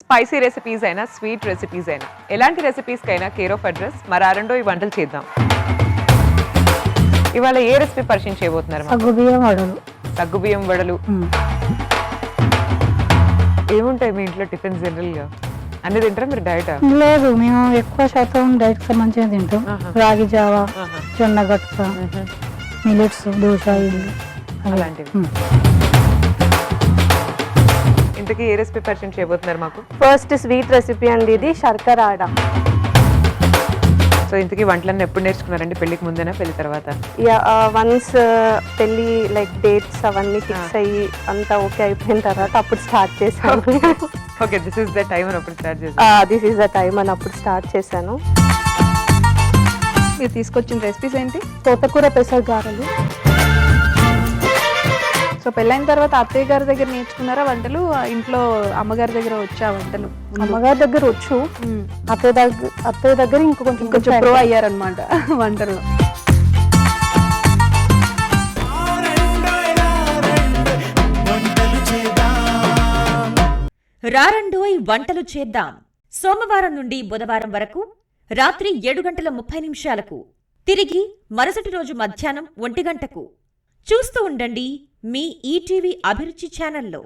Spicy recipes అయినా sweet recipes అయినా ఎలాంటి రెసిపీస్కైనా కేర్ ఆఫ్ అడ్రస్ మరి ఆరండో ఈ వంటలు చేద్దాం. ఇవాళ ఏ రెసిపీ పరిచయం చేయబోతున్నారు? సగ్గుబియ్యం వడలు. సగ్గుబియ్యం వడలు ఏముంటాయి మీ ఇంట్లో టిఫిన్ జనరల్ గా? అన్ని తింటారా మీరు? డైట్ లేదు, మేము ఎక్కువ శాతం డైట్ సంబంధించిన తింటాం. రాగి జావా, జొన్న గట్క, మిల్లెట్స్, దోశ, ఇడ్లీ అలాంటివి. ఇంతకీ ఏ రెసిపీ పరిచయం చేయబోతున్నారు మాకు? ఫస్ట్ స్వీట్ రెసిపీ అండి, ఇది శర్కర ఆడ. సో ఇంతకీ వంటలన్నీ ఎప్పుడు నేర్చుకున్నారండి? పెళ్లికి ముందేనా పెళ్లి తర్వాత? వన్స్ పెళ్లి లైక్ డేట్స్ అవన్నీ ఫిక్స్ అయ్యి అంతా ఓకే అయిపోయిన తర్వాత అప్పుడు స్టార్ట్ చేశాను. Okay, this is the time అని అప్పుడు స్టార్ట్ చేశాను. దిస్ ఈస్ ద టైం అని అప్పుడు స్టార్ట్ చేశాను. మీరు తీసుకొచ్చిన రెసిపీస్ ఏంటి? తోటకూర పెసర గారెలు. సో పెళ్ళైన తర్వాత అత్తయ్య గారి దగ్గర నేర్చుకున్నారా వంటలు? ఇంట్లో అమ్మగారి దగ్గర వచ్చా వంటలు? అమ్మగారి దగ్గర వచ్చు, అత్తయ్య దగ్గర ఇంకొంచెం ప్రో అయ్యారనమాట వంటల్లో. రారండోయ్ వంటలు చేద్దాం. సోమవారం నుండి బుధవారం వరకు రాత్రి 7:30 తిరిగి మరుసటి రోజు మధ్యాహ్నం 1 గంటకు చూస్తూ ఉండండి మీ ఈటీవీ అభిరుచి ఛానల్లో.